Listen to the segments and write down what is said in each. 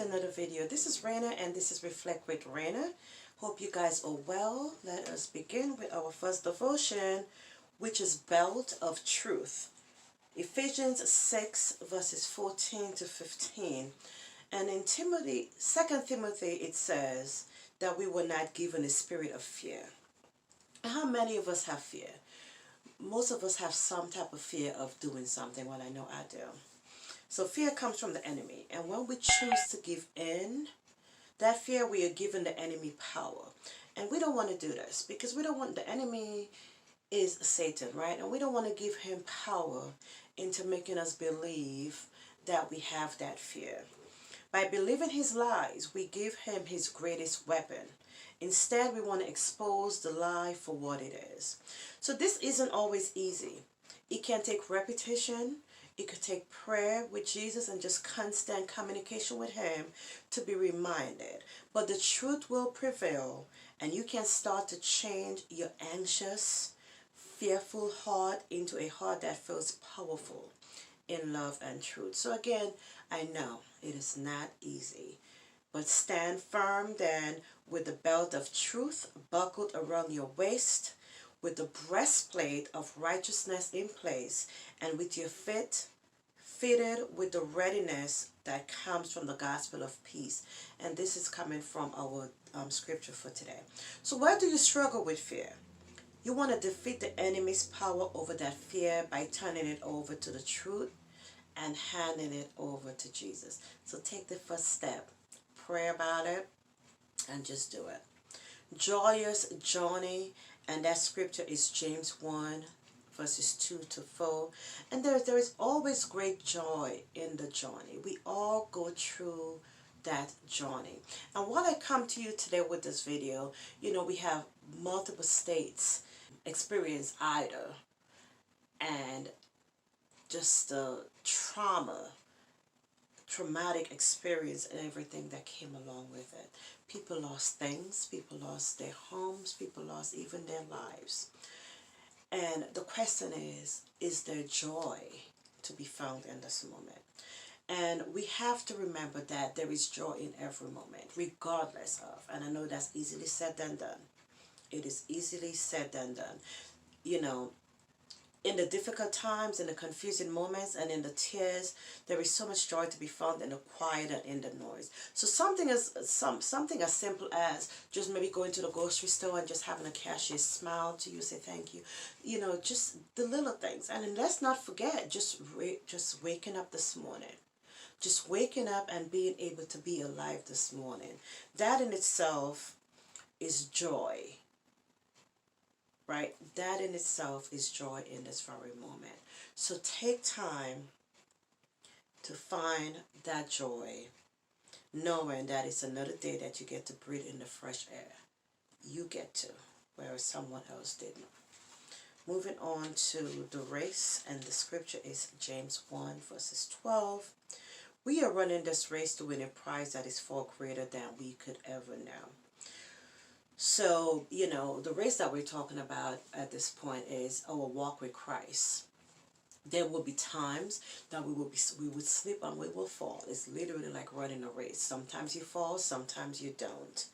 to another video. This is Raina and this is Reflect with Raina. Hope you guys are well. Let us begin with our first devotion, which is Belt of Truth. Ephesians 6 verses 14 to 15. And in Timothy, 2 Timothy, it says that we were not given a spirit of fear. How many of us have fear? Most of us have some type of fear of doing something. Well, I know I do. So fear comes from the enemy. And when we choose to give in, that fear, we are giving the enemy power. And we don't want to do this because we don't want, the enemy is Satan, right? And we don't want to give him power into making us believe that we have that fear. By believing his lies, we give him his greatest weapon. Instead, we want to expose the lie for what it is. So this isn't always easy. It can take repetition. It could take prayer with Jesus and just constant communication with him to be reminded. But the truth will prevail, and you can start to change your anxious, fearful heart into a heart that feels powerful in love and truth. So again, I know it is not easy, but stand firm then with the belt of truth buckled around your waist, with the breastplate of righteousness in place, and with your feet fitted with the readiness that comes from the gospel of peace. And this is coming from our scripture for today. So where do you struggle with fear? You want to defeat the enemy's power over that fear by turning it over to the truth and handing it over to Jesus. So take the first step. Pray about it and just do it. Joyous Journey, and that scripture is James 1 verses 2 to 4. And there is always great joy in the journey. We all go through that journey. And while I come to you today with this video, you know, we have multiple states experience either, and just the traumatic experience and everything that came along with it. People lost things, people lost their homes, people lost even their lives. And the question is there joy to be found in this moment? And we have to remember that there is joy in every moment, regardless of, and I know that's easily said than done. It is easily said than done. You know, in the difficult times, in the confusing moments, and in the tears, there is so much joy to be found in the quiet and in the noise. So something as simple as just maybe going to the grocery store and just having a cashier smile to you, say thank you. You know, just the little things. And then let's not forget, just waking up this morning. Just waking up and being able to be alive this morning. That in itself is joy. Right? That in itself is joy in this very moment. So take time to find that joy, knowing that it's another day that you get to breathe in the fresh air. You get to, whereas someone else didn't. Moving on to the race, and the scripture is James 1 verses 12. We are running this race to win a prize that is far greater than we could ever know. So, you know, the race that we're talking about at this point is our walk with Christ. There will be times that we would slip and we will fall. It's literally like running a race. Sometimes you fall, sometimes you don't.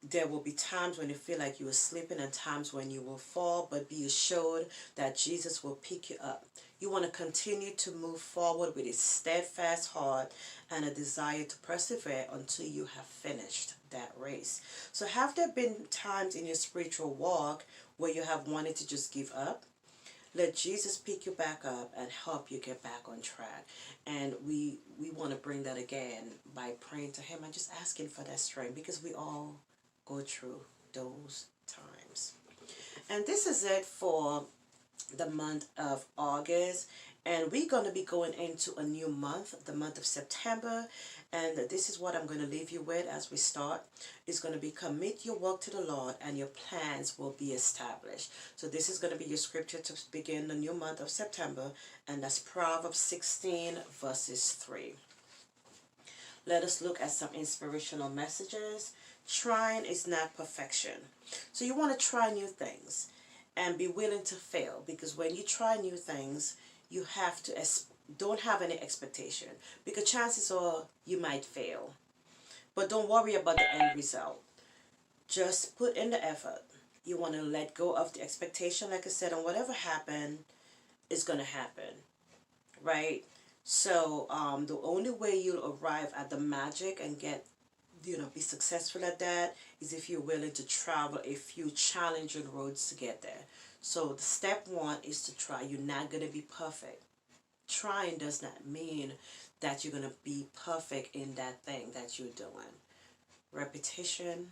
There will be times when you feel like you are slipping and times when you will fall, but be assured that Jesus will pick you up. You want to continue to move forward with a steadfast heart and a desire to persevere until you have finished that race. So have there been times in your spiritual walk where you have wanted to just give up? Let Jesus pick you back up and help you get back on track. And we want to bring that again by praying to him and just asking for that strength, because we all go through those times. And this is it for the month of August, and we're going to be going into a new month, the month of September. And this is what I'm going to leave you with as we start. It's going to be commit your work to the Lord and your plans will be established. So this is going to be your scripture to begin the new month of September, and that's Proverbs 16 verses 3. Let us look at some inspirational messages. Trying is not perfection. So you want to try new things and be willing to fail, because when you try new things, you have to don't have any expectation, because chances are you might fail. But don't worry about the end result. Just put in the effort. You want to let go of the expectation, like I said, and whatever happened is going to happen, right? So the only way you'll arrive at the magic and get, be successful at that is if you're willing to travel a few challenging roads to get there. So the step one is to try. You're not going to be perfect. Trying does not mean that you're going to be perfect in that thing that you're doing. Repetition,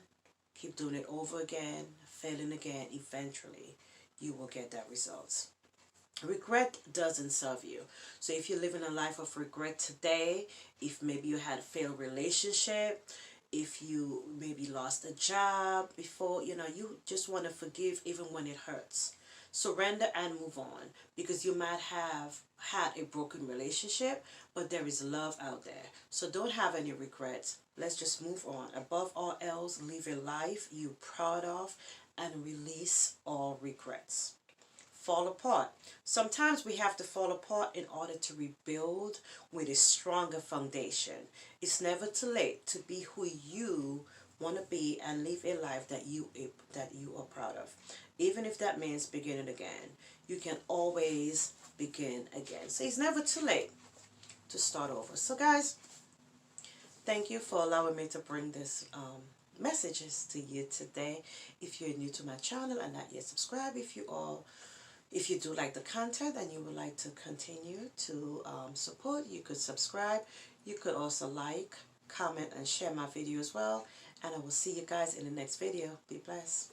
keep doing it over again, failing again, eventually you will get that results. Regret doesn't serve you. So if you're living a life of regret today, if maybe you had a failed relationship, if you maybe lost a job before, you just want to forgive even when it hurts. Surrender and move on, because you might have had a broken relationship, but there is love out there. So don't have any regrets. Let's just move on. Above all else, live a life you're proud of and release all regrets. Fall apart. Sometimes we have to fall apart in order to rebuild with a stronger foundation. It's never too late to be who you want to be and live a life that you are proud of. Even if that means beginning again, you can always begin again. So it's never too late to start over. So guys, thank you for allowing me to bring this messages to you today. If you're new to my channel and not yet subscribed, if you do like the content and you would like to continue to support, you could subscribe. You could also like, comment, and share my video as well. And I will see you guys in the next video. Be blessed.